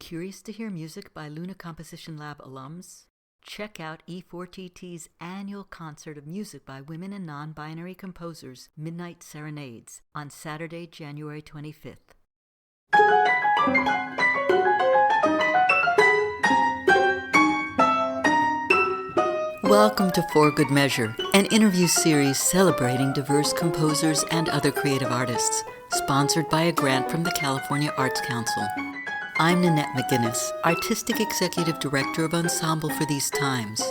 Curious to hear music by Lunar Composition Lab alums? Check out E4TT's annual concert of music by women and non-binary composers, Midnight Serenades, on Saturday, January 25th. Welcome to For Good Measure, an interview series celebrating diverse composers and other creative artists, sponsored by a grant from the California Arts Council. I'm Nanette McGuinness, Artistic Executive Director of Ensemble for these times.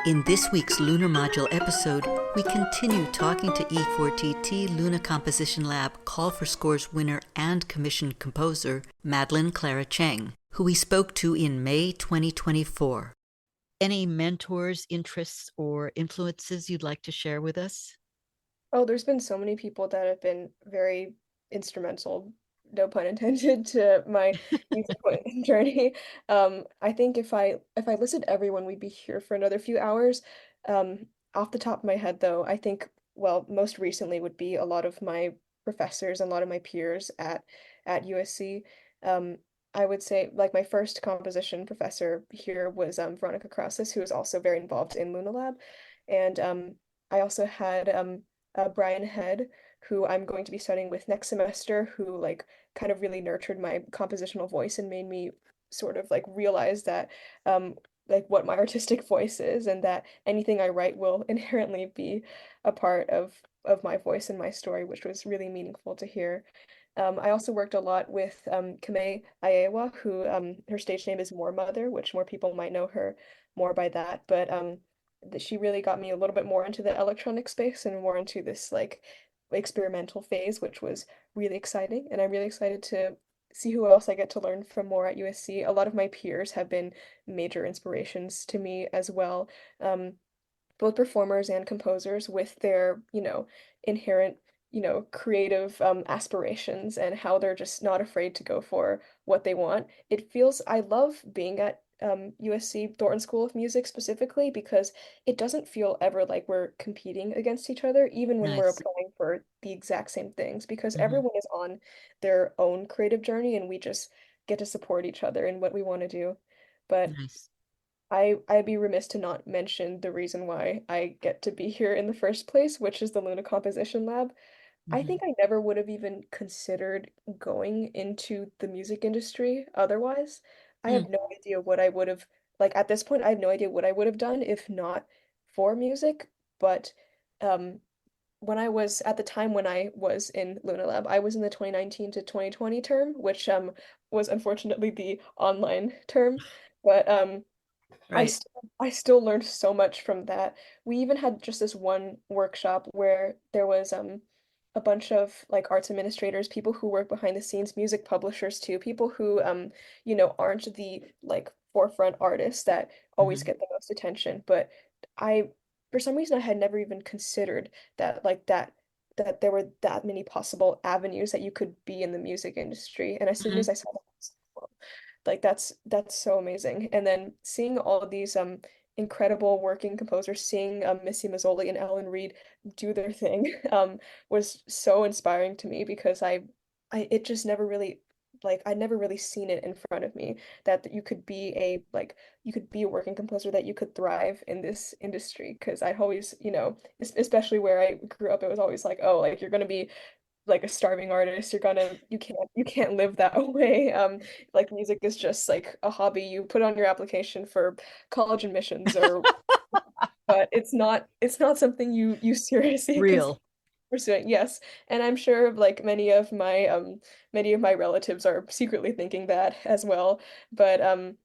In this week's Lunar Module episode, we continue talking to E4TT Lunar Composition Lab Call for Scores winner and commissioned composer Madeline Clara Cheng, who we spoke to in May 2024. Any mentors, interests, or influences you'd like to share with us? Oh, there's been so many people that have been very instrumental, no pun intended, to my musical journey. I think if I listed everyone, we'd be here for another few hours. Um, Off the top of my head, though, I think, well, most recently would be a lot of my professors and a lot of my peers at USC. Um, I would say like my first composition professor here was Veronica Krausis, who is also very involved in Luna Lab, and I also had Brian Head, who I'm going to be studying with next semester, who like kind of really nurtured my compositional voice and made me sort of like realize that like what my artistic voice is and that anything I write will inherently be a part of my voice and my story, which was really meaningful to hear. I also worked a lot with Kame Ayewa, who her stage name is More Mother, which more people might know her more by that. But she really got me a little bit more into the electronic space and more into this like experimental phase, which was really exciting. And I'm really excited to see who else I get to learn from more at USC. A lot of my peers have been major inspirations to me as well. Both performers and composers with their, inherent, creative aspirations and how they're just not afraid to go for what they want. I love being at USC Thornton School of Music specifically because it doesn't feel ever like we're competing against each other, even when we're Nice. applying for the exact same things, because Mm-hmm. everyone is on their own creative journey and we just get to support each other in what we want to do. But Nice. I'd be remiss to not mention the reason why I get to be here in the first place, which is the Luna Composition Lab. I Mm-hmm. think I never would have even considered going into the music industry otherwise. I Mm. have no idea what I would have, like at this point, I have no idea what I would have done if not for music. But um, when I was at the time when I was in Luna Lab, I was in the 2019 to 2020 term, which was unfortunately the online term. But Right. I still learned so much from that. We even had just this one workshop where there was a bunch of like arts administrators, people who work behind the scenes, music publishers too, people who aren't the like forefront artists that always Mm-hmm. get the most attention. But I for some reason I had never even considered that there were that many possible avenues that you could be in the music industry. And as soon Mm-hmm. as I saw that, I was like, like that's so amazing. And then seeing all of these incredible working composers, seeing Missy Mazzoli and Ellen Reed do their thing was so inspiring to me because I it just never really like I'd never really seen it in front of me that you could be you could be a working composer, that you could thrive in this industry, because I'd always, especially where I grew up, it was always like, oh, like you're gonna be like a starving artist, you can't live that way. Like music is just like a hobby you put on your application for college admissions, or but it's not something you seriously consider Real. pursuing. Yes, and I'm sure like many of my relatives are secretly thinking that as well. But I'm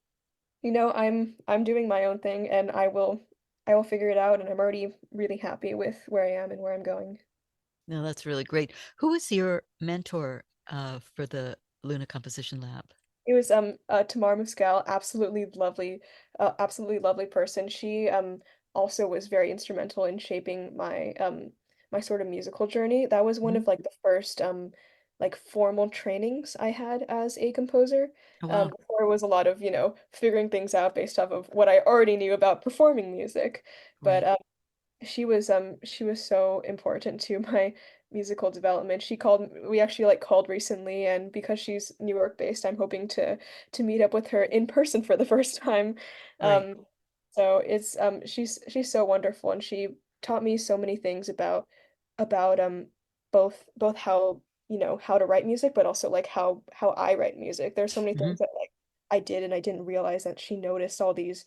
doing my own thing, and I will figure it out, and I'm already really happy with where I am and where I'm going. No, that's really great. Who was your mentor for the Luna Composition Lab? It was Tamar Muscal, absolutely lovely person. She also was very instrumental in shaping my sort of musical journey. That was one Mm-hmm. of like the first like formal trainings I had as a composer. Oh, wow. Before it was a lot of, figuring things out based off of what I already knew about performing music. But Right. she was so important to musical development. She called, we actually like called recently, and because she's New York based, I'm hoping to meet up with her in person for the first time. Great. So it's she's so wonderful, and she taught me so many things about both how, how to write music, but also like how I write music. There's so many Hmm. things that like I did and I didn't realize that she noticed all these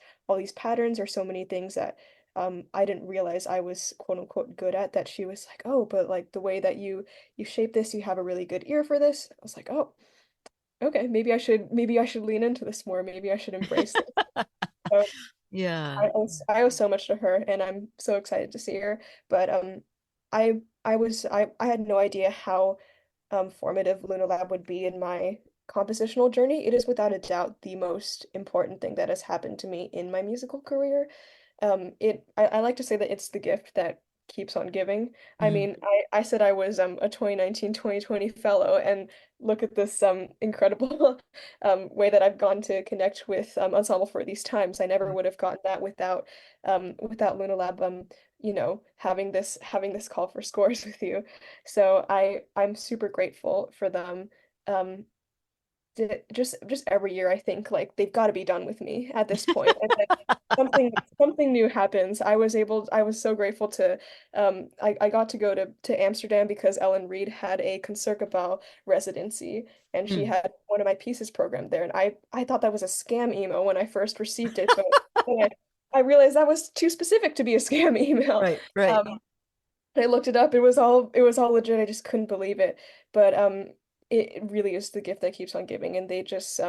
patterns, or so many things that I didn't realize I was quote unquote good at, that she was like, oh, but like the way that you shape this, you have a really good ear for this. I was like, oh, okay, maybe I should lean into this more. Maybe I should embrace this. So Yeah. I owe so much to her, and I'm so excited to see her. But I had no idea how formative Lunar Lab would be in my compositional journey. It is without a doubt the most important thing that has happened to me in my musical career. I like to say that it's the gift that keeps on giving. I Hmm. mean, I said I was a 2019-2020 fellow, and look at this incredible way that I've gone to connect with Ensemble for these times. I never would have gotten that without Luna Lab having this call for scores with you. So I'm super grateful for them. Um, just every year I think like they've got to be done with me at this point. And then something new happens. I was so grateful to I got to go to Amsterdam because Ellen Reed had a Concertgebouw residency, and she Mm. had one of my pieces programmed there, and I thought that was a scam email when I first received it, but then I realized that was too specific to be a scam email. Right, right. Um, I looked it up. It was all legit. I just couldn't believe it. But it really is the gift that keeps on giving, and they just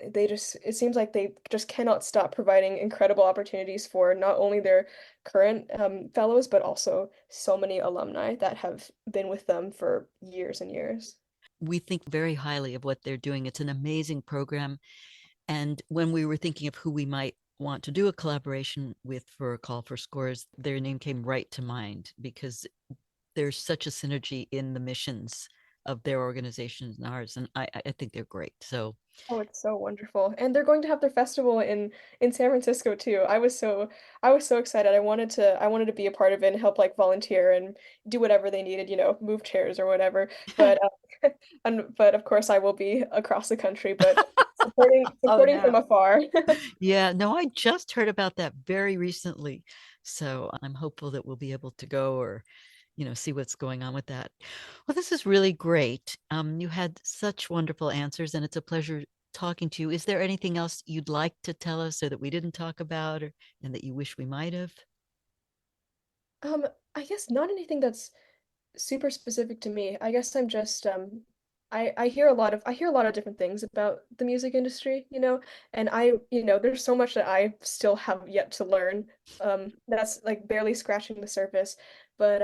it seems like they just cannot stop providing incredible opportunities for not only their current fellows, but also so many alumni that have been with them for years and years. We think very highly of what they're doing. It's an amazing program. And when we were thinking of who we might want to do a collaboration with for a call for scores, their name came right to mind because there's such a synergy in the missions of their organizations and ours. And I think they're great. So, Oh, it's so wonderful. And they're going to have their festival in San Francisco too. I was so excited. I wanted to be a part of it and help like volunteer and do whatever they needed, move chairs or whatever. But but of course I will be across the country, but oh, supporting no. from afar. Yeah, no, I just heard about that very recently. So I'm hopeful that we'll be able to go or, see what's going on with that. Well, this is really great. You had such wonderful answers, and it's a pleasure talking to you. Is there anything else you'd like to tell us or that we didn't talk about or and that you wish we might have? Um, I guess not anything that's super specific to me. I guess I'm just I hear a lot of different things about the music industry, and there's so much that I still have yet to learn. That's like barely scratching the surface. But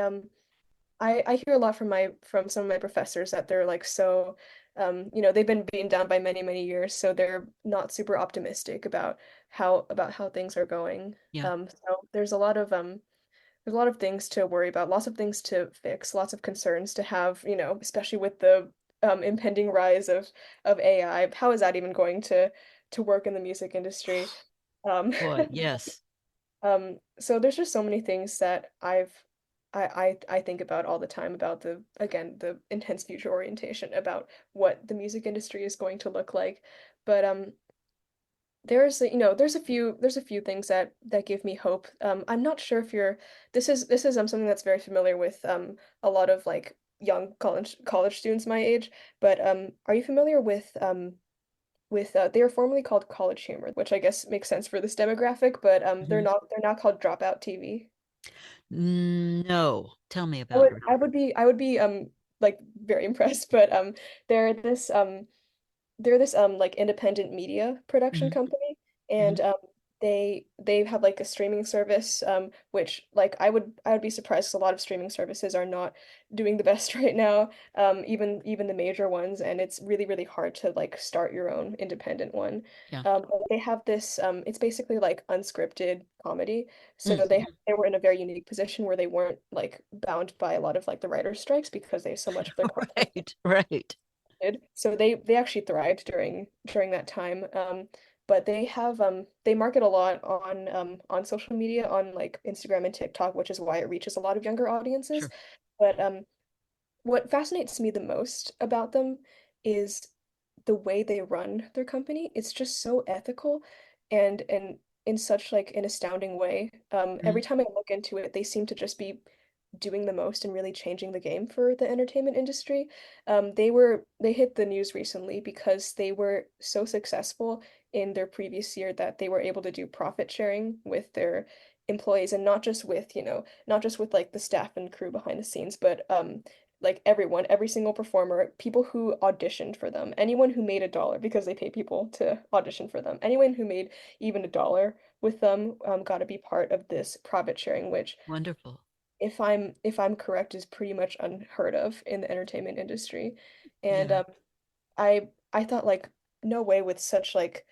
I hear a lot from some of my professors that they're like so they've been beaten down by many, many years, so they're not super optimistic about how things are going. Yeah. So there's a lot of things to worry about, lots of things to fix, lots of concerns to have, especially with the impending rise of AI. How is that even going to work in the music industry? Um, Boy, yes. so there's just so many things that I think about all the time about the intense future orientation about what the music industry is going to look like. But there's a few things that give me hope. I'm not sure if you're this is something that's very familiar with a lot of like young college students my age, but are you familiar with they are formerly called College Humor, which I guess makes sense for this demographic, but Mhm. they're now called Dropout TV. No, tell me about it. I would be like very impressed, but they're they're this like independent media production Mhm, company, and mhm. they have like a streaming service which like I would be surprised 'cause a lot of streaming services are not doing the best right now, even the major ones, and it's really hard to like start your own independent one. Yeah. But they have this it's basically like unscripted comedy, so Mhm. they were in a very unique position where they weren't like bound by a lot of like the writer's strikes because they so much of their content Right, right. did. So they actually thrived during that time. But they market a lot on social media, on like Instagram and TikTok, which is why it reaches a lot of younger audiences. Sure. But what fascinates me the most about them is the way they run their company. It's just so ethical and in such like an astounding way. Every Mhm. time I look into it, they seem to just be doing the most and really changing the game for the entertainment industry. They hit the news recently because they were so successful in their previous year that they were able to do profit sharing with their employees, and not just with, not just with like the staff and crew behind the scenes, but like everyone, every single performer, people who auditioned for them, anyone who made $1 because they pay people to audition for them, anyone who made even $1 with them, got to be part of this profit sharing, which Wonderful. if I'm correct, is pretty much unheard of in the entertainment industry. And Yeah. I thought like no way with such like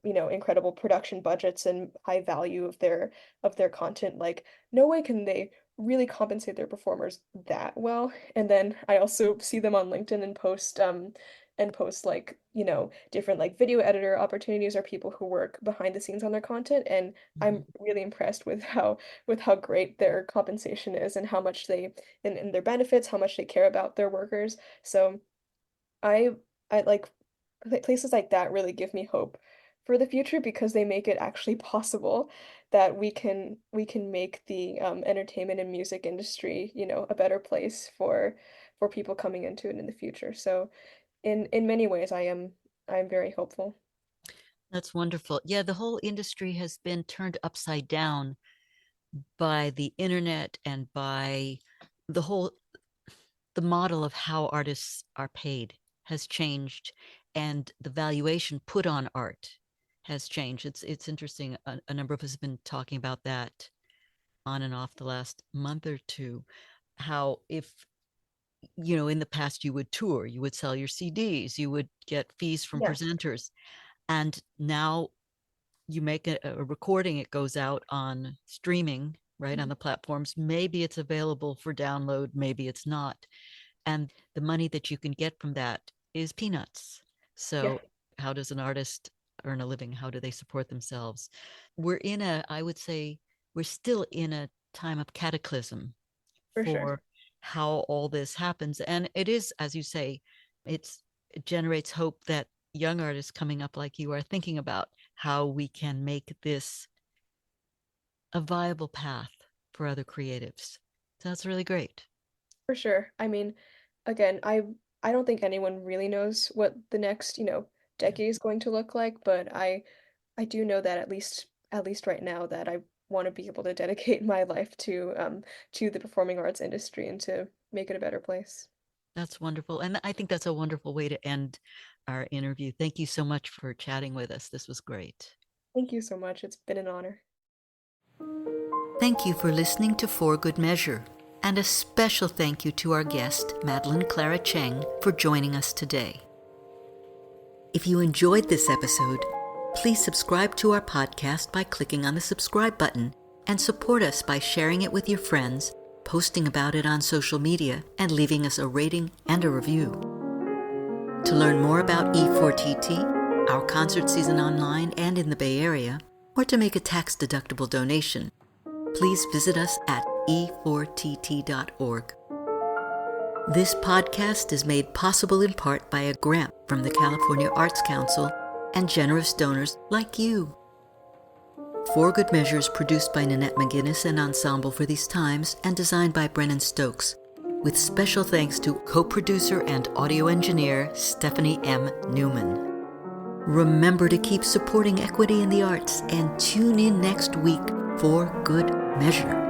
incredible production budgets and high value of their content, like no way can they really compensate their performers that well. And then I also see them on LinkedIn and post like different like video editor opportunities or people who work behind the scenes on their content, and I'm Mhm. really impressed with how great their compensation is and how much and their benefits, how much they care about their workers. So I I like places like that really give me hope for the future because they make it actually possible that we can make the entertainment and music industry, a better place for people coming into it in the future. So in many ways I'm very hopeful. That's wonderful. Yeah, the whole industry has been turned upside down by the internet and by the whole the model of how artists are paid has changed, and the valuation put on art has changed. It's interesting. A number of us have been talking about that on and off the last month or two. How if in the past you would tour, you would sell your CDs, you would get fees from Yes. presenters, and now you make a recording, it goes out on streaming, right, on Mhm. the platforms. Maybe it's available for download, maybe it's not, and the money that you can get from that is peanuts. Yeah, So how does an artist earn a living? How do they support themselves? We're in a I would say we're still in a time of cataclysm for sure. for how all this happens. And it is, as you say, it generates hope that young artists coming up like you are thinking about how we can make this a viable path for other creatives. So that's really great. For sure. I mean, again, I don't think anyone really knows what the next, Yeah, decade is going to look like, but I do know that at least right now that I want to be able to dedicate my life to the performing arts industry and to make it a better place. that's wonderful. And I think that's a wonderful way to end our interview. Thank you so much for chatting with us. This was great. Thank you so much. It's been an honor. Thank you for listening to For Good Measure. And a special thank you to our guest, Madeline Clara Cheng, for joining us today. If you enjoyed this episode, please subscribe to our podcast by clicking on the subscribe button and support us by sharing it with your friends, posting about it on social media, and leaving us a rating and a review. To learn more about E4TT, our concert season online and in the Bay Area, or to make a tax-deductible donation, please visit us at e4tt.org. This podcast is made possible in part by a grant from the California Arts Council and generous donors like you. For Good Measure is produced by Nanette McGuinness and Ensemble for These Times and designed by Brennan Stokes, with special thanks to co-producer and audio engineer Stephanie M. Neumann. Remember to keep supporting equity in the arts and tune in next week for Good Measure.